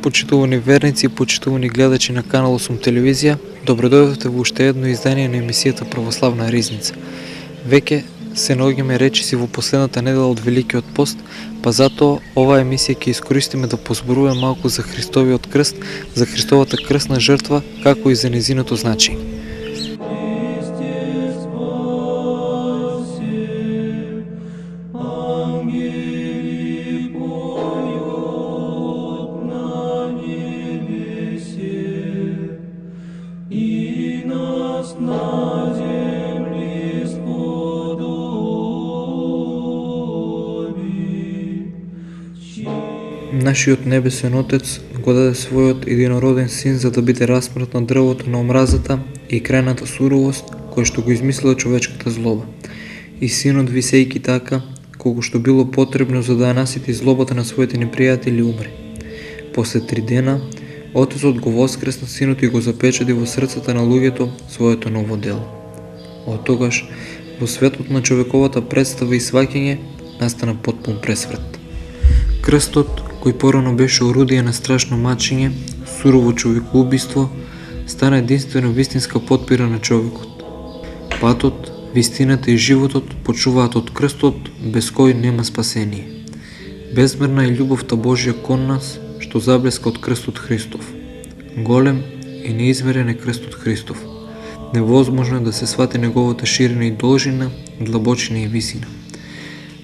Почитувани верници и почитувани гледачи на канал 8 телевизија, добродојдовте во уште едно издание на емисијата Православна ризница. Веќе се наоѓаме речиси во последната недела од Великиот пост, па затоа оваа емисија ќе искористиме да позборуваме малку за Христовиот крст, за Христовата крстна жртва, како и за незиното значење. Нашиот небесен Отец го даде својот единороден син за да биде распнат на дрвото на омразата и крајната суровост која што го измислила човечката злоба. И синот висејќи така, колку што било потребно за да ја насити злобата на своите непријатели, умре. После 3 дена, Отецот го воскресна синот и го запечати во срцата на луѓето своето ново дело. Од тогаш, во светот на човековата представа и сваќање, настана потпун пресврат. Крстот, кој порано беше орудие на страшно мачење, сурово човекоубиство, стана единствено вистинска потпира на човекот. Патот, вистината и животот почуваат од крстот, без кој нема спасение. Безмерна е љубовта Божја кон нас, што заблеска од крстот Христов. Голем и неизмерен е крстот Христов. Невозможно е да се свати неговата ширина и должина, длабочина и висина.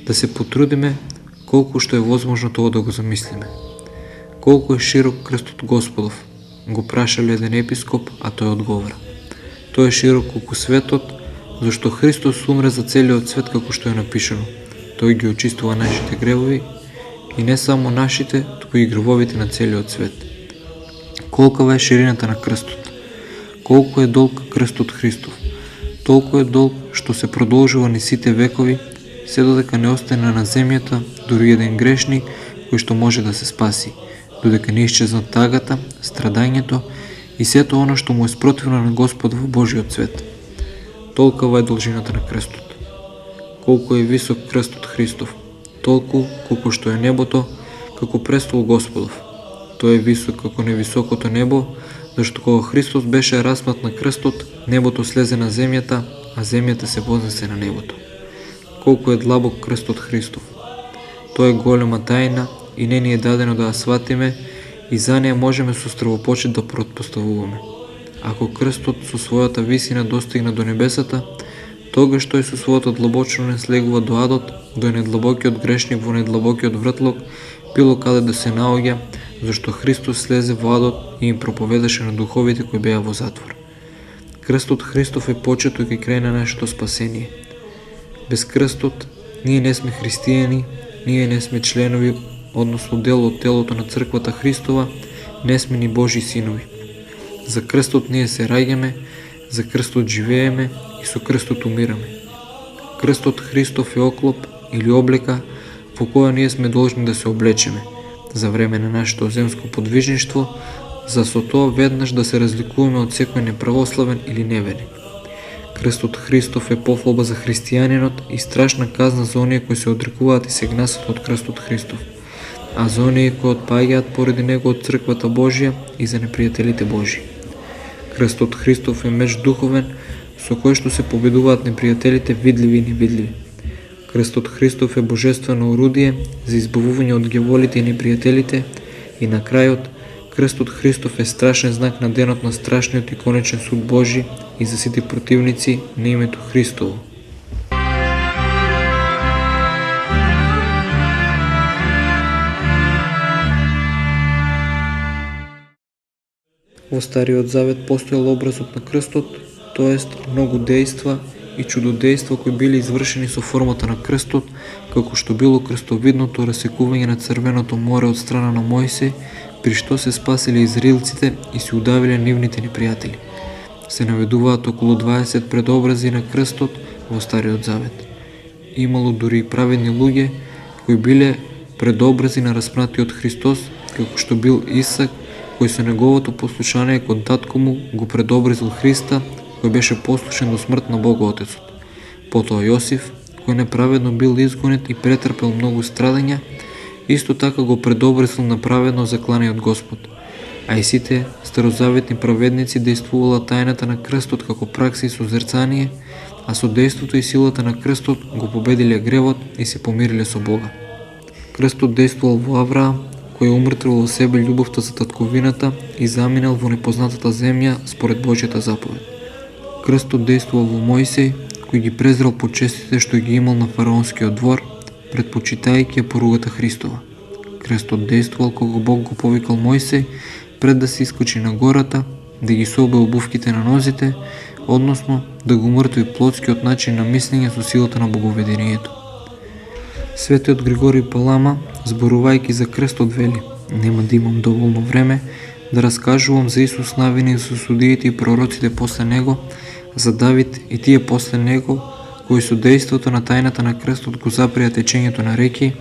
Да се потрудиме колку што е возможно тоа да го замислиме. Колку е широк крстот Господов, го прашале еден епископ, а тој одговора. Тој е широк колку светот, зашто Христос умре за целиот свет како што е напишано. Тој ги очистува нашите гревови и не само нашите, туку и гревовите на целиот свет. Колкава е ширината на крстот? Колку е долг крстот Христов? Толку е долг што се продолжува низ сите векови, се додека не остане на земјата дури еден грешник кој што може да се спаси, додека не исчезнат тагата, страдањето и сето оно што му е спротивно на Господ во Божиот свет. Толкова е должината на крстот. Колку е висок крстот Христов, толку колку што е небото како престол Господов. Тој е висок како невисокото небо, зашто кога Христос беше распнат на крстот, небото слезе на земјата, а земјата се вознесе на небото. Колку е длабок крстот Христов. Тоа е голема тајна и не ни е дадено да ја сватиме и за неја можеме со стравопочет да протпоставуваме. Ако крстот со својата висина достигна до небесата, тогаш тој со својата длабочина не слегува до адот, до недлабокиот грешник во недлабокиот вртлок, било каде да се наоѓа, зашто Христос слезе во адот и им проповедаше на духовите кои беа во затвор. Крстот Христов е почеток и крај на нашето спасение. Без крстот, ние не сме христијани, ние не сме членови, односно дел од телото на црквата Христова, не сме ни Божи синови. За крстот ние се раѓаме, за крстот живееме и со крстот умираме. Крстот Христов е оклоп или облека во која ние сме должни да се облечеме за време на нашето земско подвижништво, за со тоа веднаш да се разликуваме од секој неправославен или неверник. Крстот Христов е пофолба за христијанинот и страшна казна за оние кои се одрекуваат и се гнасат од крстот Христов, а за оние кои отпаѓаат поради него од црквата Божја и за непријателите Божји. Крстот Христов е меч духовен со кој што се победуваат непријателите видливи и невидливи. Крстот Христов е божествено орудие за избавување од ѓаволите и непријателите и на крајот крстот Христов е страшен знак на денот на страшниот и конечен суд Божи и за сите противници на името Христово. Во Стариот Завет постоел образот на крстот, тоест многу дејства и чудодејства кои били извршени со формата на крстот, како што било крстовидното расекување на Црвеното море од страна на Мојсей, при што се спасиле израелците и се удавиле нивните непријатели. Се наведуваат околу 20 предобрази на крстот во Стариот Завет. Имало дури и праведни луѓе кои биле предобрази на распнатиот Христос, како што бил Исак, кој со неговото послушание кон татко му го предобразил Христа, кој беше послушен до смрт на Бога Отецот. Потоа Јосиф, кој неправедно бил изгонет и претрпел многу страдања, Исто така го предобресил на праведно закланиот Господ. А и сите старозаветни праведници действувала тајната на крстот како пракса и созерцание, а со действото и силата на крстот го победиле гревот и се помириле со Бога. Крстот действувал во Авраам, кој умртвил во себе љубовта за татковината и заминал во непознатата земја според Божјата заповед. Крстот действувал во Мојсей, кој ги презрел почестите што ги имал на фараонскиот двор, предпочитајќи ја поругата Христова. Крстот действувал кога Бог го повикал Мојсей пред да се искочи на гората, да ги собе обувките на нозите, односно да го мртви плотскиот начин на мислење со силата на боговедението. Светиот Григорий Палама, зборувајќи за крстот, вели: нема да имам доволно време да раскажувам за Исус Навин и за судиите и пророците после него, за Давид и тие после него, кои со действото на тајната на крстот го заприја течењето на реки,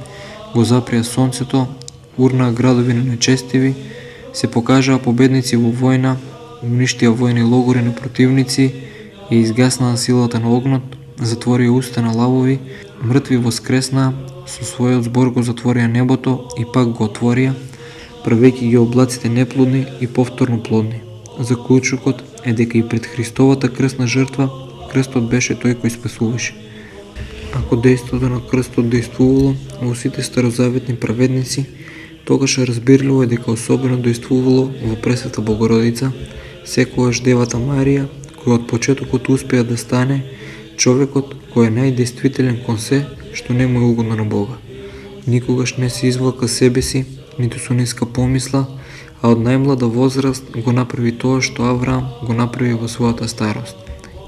го заприја сонцето, урнаа градови на нечестиви, се покажаа победници во војна, уништија војни логори на противници, ја изгаснаа силата на огнот, затворија уста на лавови, мртви воскреснаа, со својот збор го затворија небото и пак го отворија, правејќи ги облаците неплодни и повторно плодни. Заклучокот е дека и пред Христовата крстна жртва, крстот беше тој кој спасуваше. Ако действото на крстот действувало во сите старозаветни праведници, тогаш разбирливо е дека особено действувало во Пресвета Богородица, секогаш Девата Марија, која од почетокот успеа да стане човекот кој е најдействителен кон се што не му е угодно на Бога. Никогаш не се извлака себе си, ниту со ниска помисла, а од најмлада возраст го направи тоа што Авраам го направи во својата старост.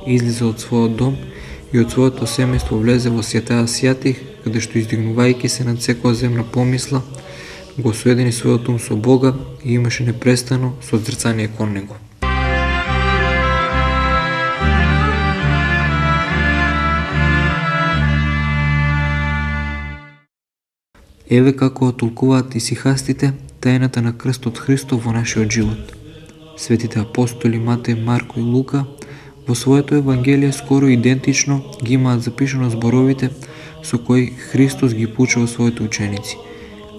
Излезе од својот дом и од своето семејство влезе во Сјатеа Сјатих, каде што издигнувајќи се над секоја земна помисла, го соедини својот ум со Бога и имаше непрестано созрцание кон него. Еве како толкуваат исихастите тајната на крстот Христов во нашиот живот. Светите апостоли Матеј, Марко и Лука во своето Евангелие скоро идентично ги имаат запишано зборовите со кои Христос ги пучува своите ученици.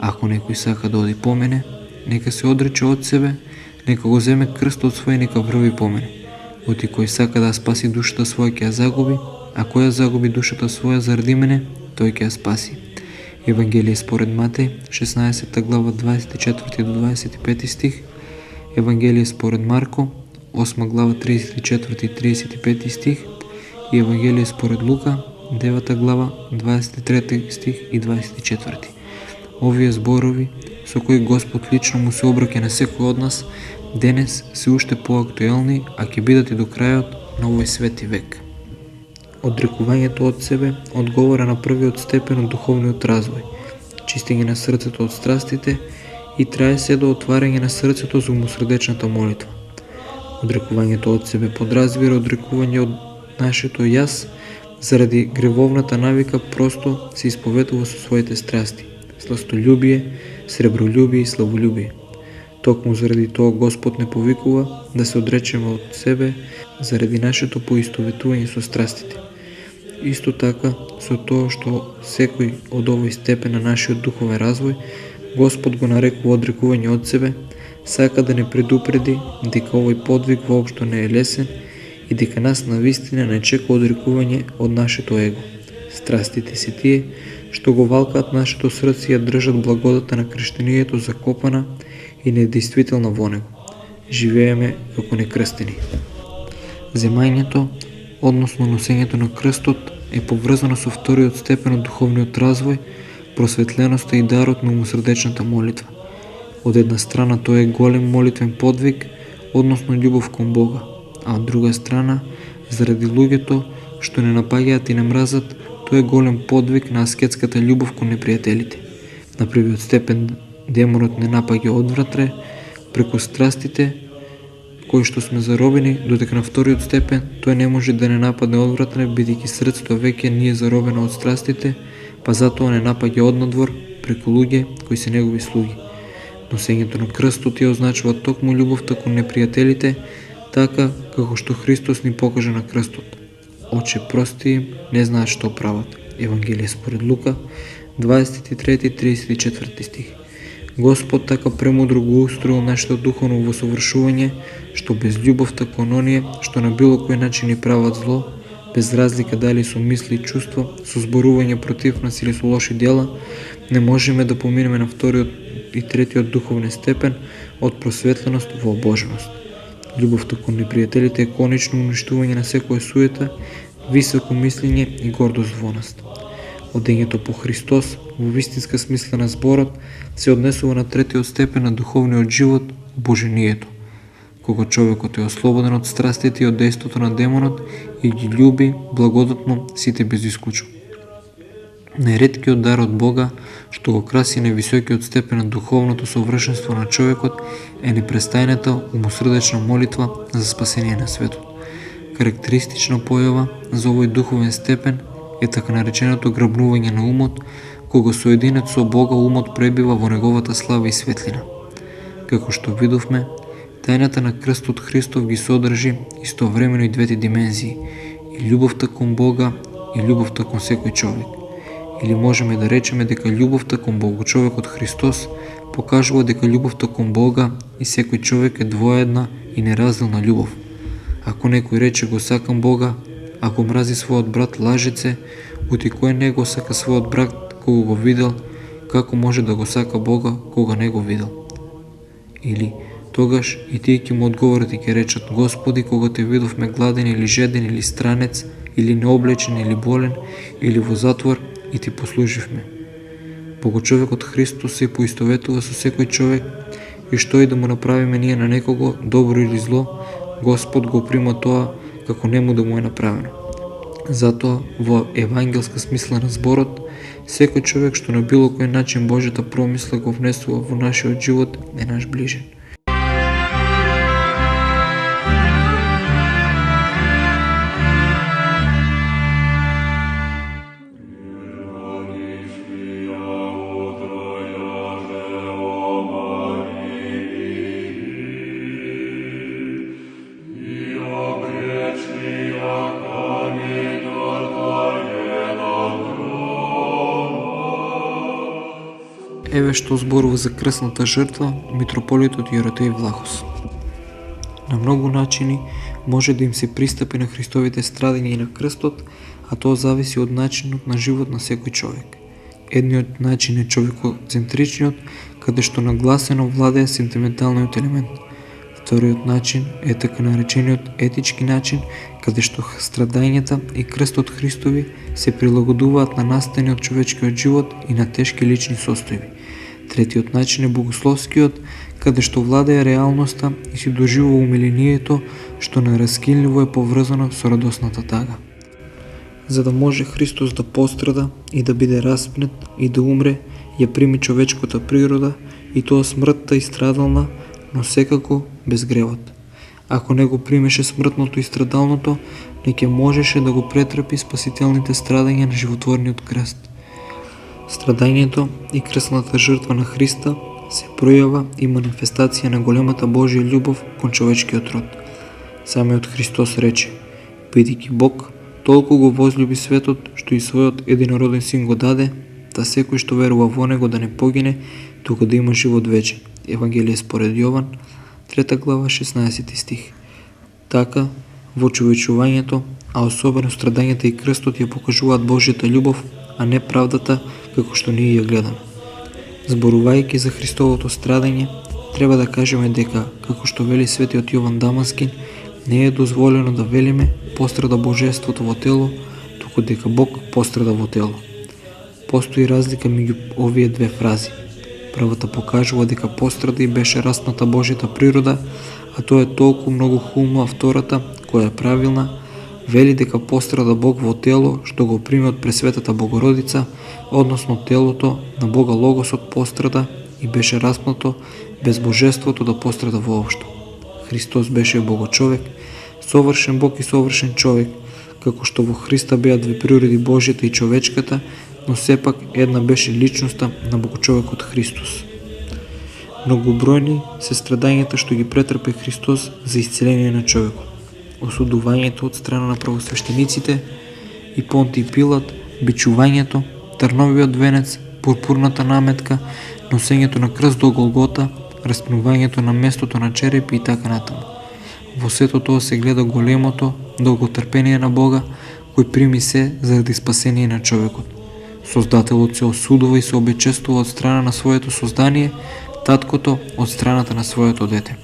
Ако некој сака да оди по мене, нека се одрече од себе, нека го земе крстот свој и нека врви по мене. Оти кој сака да спаси душата своја ќе ја загуби, а кој ја загуби душата своја заради мене, тој ќе ја спаси. Евангелие според Матеј, 16 глава 24 до 25 стих, Евангелие според Марко, 8 глава 34 и 35 стих и Евангелие според Лука, 9 глава 23 стих и 24. Овие зборови со кои Господ лично му се обраќа на секој од нас, денес се уште поактуелни, а ќе бидат и до крајот на овој свети век. Одрекувањето од себе одговара на првиот степен од духовниот развој, чистење на срцето од страстите и трае се до отварање на срцето за умосрдечната молитва. Одрекувањето од себе подразбира одрекување од нашето јас, заради гревовната навика просто се исповедува со своите страсти, сластолюбие, сребролюбие и славолюбие. Токму заради тоа Господ не повикува да се одречеме од себе заради нашето поистоветување со страстите. Исто така, со тоа што секој од овој степен на нашиот духовен развој, Господ го нарекува одрекување од себе, сака да не предупреди дека овој подвиг воопшто не е лесен и дека нас навистина не чека одрекување од нашето его. Страстите се тие што го валкаат нашето срце и ја држат благодата на крштението закопана и недействителна во него. Живееме како некрстени. Земањето, односно носењето на крстот, е поврзано со вториот степен од духовниот развој, просветленоста и дарот на умосрдечната молитва. Од една страна тоа е голем молитвен подвиг, односно љубов кон Бога, а од друга страна, заради луѓето што не напаѓаат и не мразат, тоа е голем подвиг на аскетската љубов кон непријателите. На првиот степен демонот не напаѓа одвратре, преку страстите, кои што сме заробени, додека на вториот степен тој не може да не нападне одвратне, бидејќи срцето веќе не е заробено од страстите, па затоа не напаѓа однадвор преку луѓе кои се негови слуги. Носењето на крстот ја означува токму љубовта кон непријателите, така како што Христос ни покажа на крстот. Оче, прости им, не знаат што прават. Евангелие според Лука, 23 и 34 стих. Господ така премудро го устроил нашето духовно восовршување, што без љубовта кон оние што на било кој начин ни прават зло, без разлика дали со мисли и чувства, со зборување против нас или со лоши дела, не можеме да поминеме на вториот и третиот духовен степен од просветленост во обоженост. Љубовта кон непријателите е конечно уништување на секоја суета, високо мислење и гордост во нас. Одењето по Христос, во вистинска смисла на зборот, се однесува на третиот степен на духовниот живот, обожението. Кога човекот е ослободен од страстите и од дејството на демонот и ги љуби благодатно сите без исклучок. Најреткиот дар од Бога, што го краси највисокиот степен на духовното совршенство на човекот, е непрестајната умосрдечна молитва за спасение на светот. Карактеристична појава за овој духовен степен е така нареченото грабнување на умот, кога соединет со Бога умот пребива во неговата слава и светлина. Како што видовме, тајната на крстот Христов ги содржи истовремено и двете димензии, и љубовта кон Бога и љубовта кон секој човек. Или можеме да речеме дека љубовта кон Богочовекот Христос покажува дека љубовта кон Бога и секој човек е двоедна и неразделна љубов. Ако некој рече го сакам Бога, ако мрази својот брат лажеце, ути кој не го сака својот брат кога го видел, како може да го сака Бога кога не го видел? Или тогаш и тие ќе му одговорат и ќе речат: Господи, кога те видовме гладен или жеден или странец, или необлечен или болен, или во затвор и ти послуживме. Богочовекот Христос се поистоветува со секој човек и што и да му направиме ние на некого, добро или зло, Господ го прима тоа како нему да му е направено. Затоа, во евангелска смисла на зборот, секој човек што на било кој начин Божјата промисла го внесува во нашиот живот е наш ближен. Еве што зборува за крсната жртва митрополитот Јеротеј Влахос. На многу начини може да им се пристапи на Христовите страдења и на крстот, а тоа зависи од начинот на живот на секој човек. Едниот начин е човекоцентричниот, каде што нагласено владее сентименталниот елемент. Вториот начин е така наречениот етички начин, каде што страдањата и крстот Христови се прилагодуваат на настаниот човечкиот живот и на тешки лични состојби. Третиот начин е богословскиот, каде што владее реалноста и се доживува умилението, што нераскинливо е поврзано со радосната тага. За да може Христос да пострада и да биде распнет и да умре, ја прими човечката природа, и тоа смртта и страдална, но секако без гревот. Ако не го примеше смртното и страдалното, не ќе можеше да го претрпи спасителните страдања на животворниот крст. Страдањето и крстната жртва на Христа се пројава и манифестација на големата Божја љубов кон човечкиот род. Самиот Христос рече: бидејќи Бог толку го возлюби светот, што и својот единороден син го даде, да секој што верува во него да не погине, туку да има живот вечен. Евангелие според Јован, 3 глава, 16 стих. Така, во човечувањето, а особено страдањата и крстот ја покажуваат Божјата љубов, а не правдата како што ние ја гледаме. Зборувајќи за Христовото страдање, треба да кажеме дека, како што вели светиот Јован Дамаскин, не е дозволено да велиме пострада Божеството во тело, туку дека Бог пострада во тело. Постои разлика меѓу овие две фрази. Првата покажува дека пострада и беше распната Божјата природа, а тоа е толку многу хумно, а втората, која е правилна, вели дека пострада Бог во тело, што го прими од Пресветата Богородица, односно телото на Бога Логосот пострада и беше распнато, без Божеството да пострада воопшто. Христос беше Богочовек, совршен Бог и совршен човек, како што во Христа беа две природи, Божјата и човечката, но сепак една беше личноста на Богочовекот Христос. Многобројни се страдањата што ги претрпе Христос за исцеление на човекот. Осудувањето од страна на правосвещениците и Понтиј Пилат, бичувањето, трновиот венец, пурпурната наметка, носењето на крст до Голгота, распнувањето на местото на черепи и така натаму. Во сето тоа се гледа големото долготрпение на Бога, кој прими се заради спасение на човекот. Создателот се осудува и се обечествува од страна на своето создание, таткото од страната на своето дете.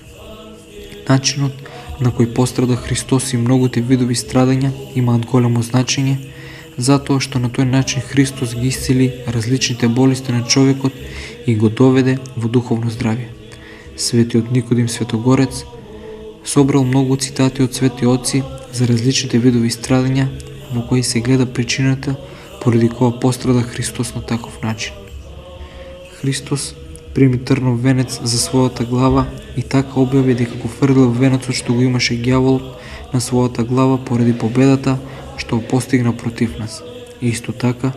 Начинот на кој пострада Христос и многуте видови страдања имаат големо значење, затоа што на тој начин Христос ги исцели различните болести на човекот и го доведе во духовно здравје. Светиот Никодим Светогорец собрал многу цитати од свети отци за различните видови страдања во кои се гледа причината поради која пострада Христос на таков начин. Христос прими трнов венец за својата глава и така објави дека го фрлил венецот што го имаше ѓаволот на својата глава поради победата што го постигна против нас. И исто така,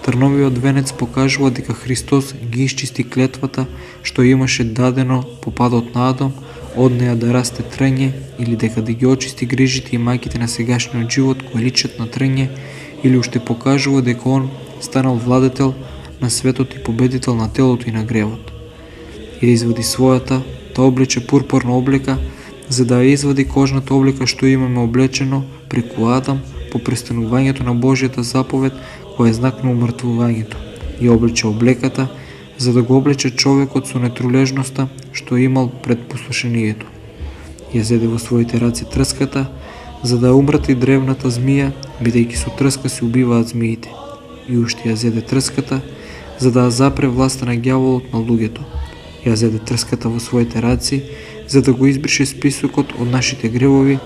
трновиот венец покажува дека Христос ги исчисти клетвата што имаше дадено по падот на Адам, од неа да расте трње, или дека да ги очисти грижите и мајките на сегашниот живот кои личат на трње, или уште покажува дека он станал владетел на светот и победител на телото и на гревот. И да извади својата, да облече пурпурна облека, за да ја извади кожната облека што имаме облечено преку Адам по престанувањето на Божјата заповед која е знак на умртвувањето. И облече облеката, за да го облече човекот со нетрулежноста што имал пред послушанието. Ја зеде во своите раци трската, за да умрати древната змија, бидејќи со трска се убиваат змиите. И уште ја зеде трската, за да ја запре власта на ѓаволот на луѓето. Ја зеде трската во своите раци, за да го избрише списокот од нашите гревови,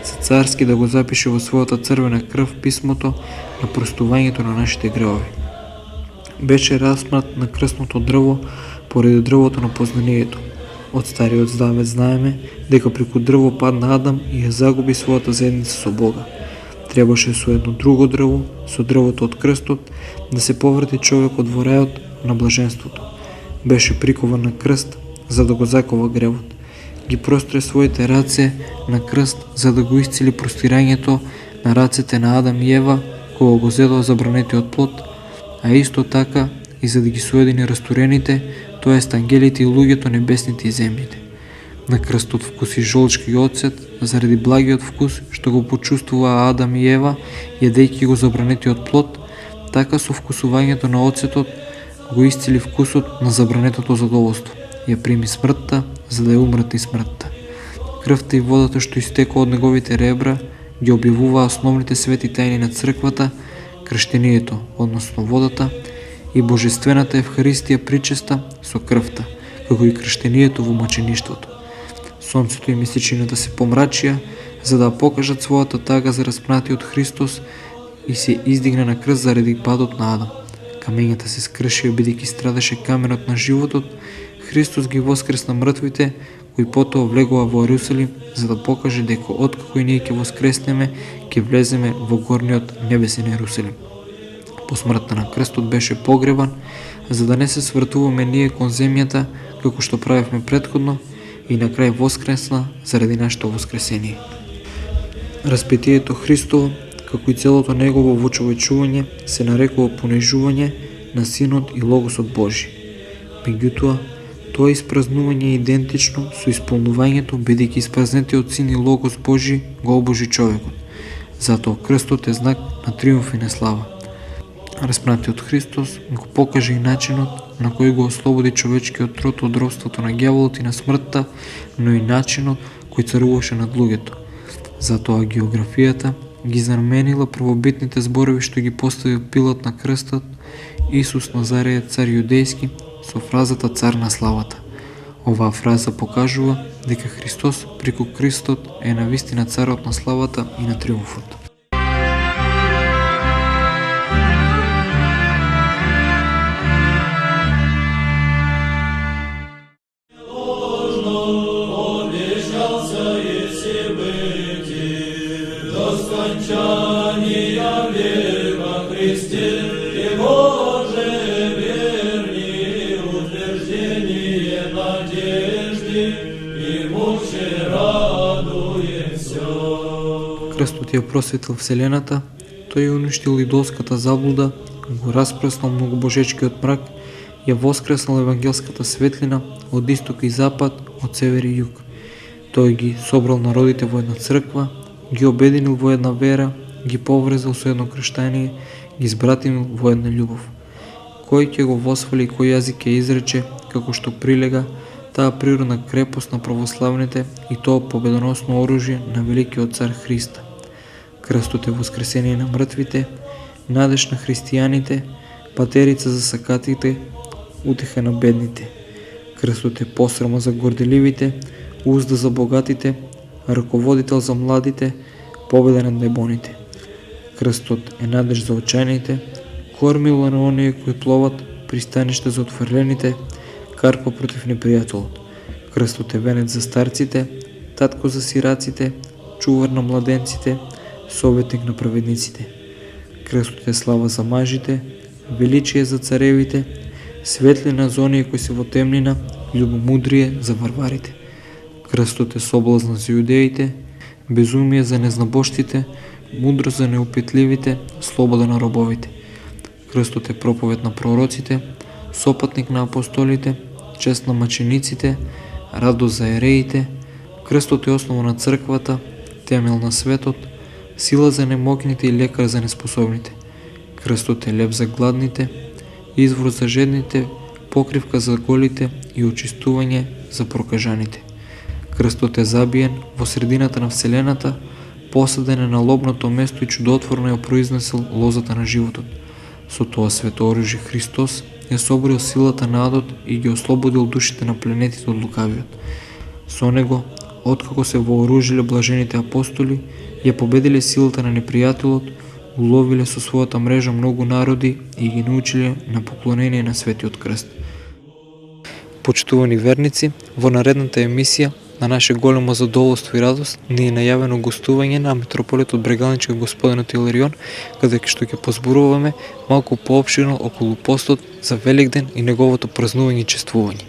за царски да го запише во својата црвена крв писмото на простувањето на нашите гревови. Беше распнат на крстното дрво поради дрвото на познанието. Од Стариот Завет знаеме дека преку дрво падна Адам и ја загуби својата заедница со Бога. Требаше со едно друго дрво, со дрвото од крстот, да се поврати човекот во рајот на блаженството. Беше прикован на крст за да го закова гревот. Ги простре своите раце на крст за да го исцели простирањето на рацете на Адам и Ева кога го зедоа забранетиот плод, а исто така и за да ги соедини растурените, тоест ангелите и луѓето, небесните и земјите. На крстот вкуси жолчка и оцет заради благиот вкус што го почувствуваа Адам и Ева, јадејќи го забранетиот плод, така со вкусувањето на оцетот го исцели вкусот на забранетото задоволство. Ја прими смртта, за да ја умрати смртта. Крвта и водата што истекоа од неговите ребра ги објавуваа основните свети тајни на црквата, крштението, односно водата, и божествената Евхаристија причеста со крвта, како и крштението во мачеништвото. Сонцето и месечината се помрачија, за да покажат својата тага за распнатиот Христос и се издигна на крст заради падот на Адам. Камењата се скршија бидејќи страдаше каменот на животот, Христос ги воскресна мртвите, кои потоа влегува во Ерусалим, за да покаже дека откако и ние ќе воскреснеме, ќе влеземе во горниот небесен Ерусалим. По смртта на крстот беше погребан, за да не се свртуваме ние кон земјата, како што правевме претходно, и на крај воскресна заради нашето воскресение. Распетието Христово, како и целото негово вочовечување, се нарекува понижување на Синот и Логосот Божи. Меѓутоа, тоа испразнување е идентично со исполнувањето, бидејќи испразнетиот Син и Логос Божи го обожи човекот. Затоа крстот е знак на триумф и на слава. Распнатиот Христос го покаже и начинот на кој го ослободи човечкиот род од робството на ѓаволот и на смртта, но и начинот кој царуваше над луѓето. Затоа географијата ги заменила првобитните зборови што ги постави Пилат на крстот Исус Назареец цар јудејски со фразата цар на славата. Оваа фраза покажува дека Христос преку крстот е навистина царот на славата и на триумфот. Крстот ја просветил Вселената, тој ја уништил идолската заблуда, го распреснал многобожечкиот мрак ја воскреснал евангелската светлина од исток и запад, од север и југ. Тој ги собрал народите во една црква, ги обединил во една вера, ги поврзал со едно крштање, ги избратил во една љубов. Кој ќе го восфали и кој јазик ќе изрече, како што прилега, таа природна крепост на православните и тоа победоносно оружје на великиот цар Христа. Крстот е воскресение на мртвите, надеж на христијаните, патерица за сакатите, утеха на бедните. Крстот е посрама за горделивите, узда за богатите, раководител за младите, победа над дебоните. Крстот е надеж за очајните, кормило на оние кои пловат, пристаниште за отфрлените, карпа против непријателот. Крстот е венец за старците, татко за сираците, чувар на младенците, советник на праведниците. Крстот е слава за мажите, величие за царевите, светлина за оние кои се во темнина, љубомудрие за варварите. Крстот е соблазна за јудеите, безумие за незнабоштите, мудро за неупитливите, слобода на робовите. Крстот е проповед на пророците, сопатник на апостолите, чест на мачениците, радост за ереите. Крстот е основа на црквата, темел на светот, сила за немокните и лекар за неспособните. Крстот е леп за гладните, извор за жедните, покривка за голите и очистување за прокажаните. Крстот е забиен во средината на Вселената, посаден е на лобното место и чудотворно ја произнесел лозата на животот. Со тоа свето оружје Христос ја соборил силата на адот и ги ослободил душите на пленетите од лукавиот. Со него, откако се вооружиле блажените апостоли, ја победиле силата на непријателот, уловиле со својата мрежа многу народи и ги научиле на поклонение на Светиот крст. Почитувани верници, во наредната емисија на наше големо задоволство и радост ни е најавено гостување на митрополитот Брегалнички господинот Иларион, каде што ќе позборуваме малку поопширно околу постот за Великден и неговото празнување и чествување.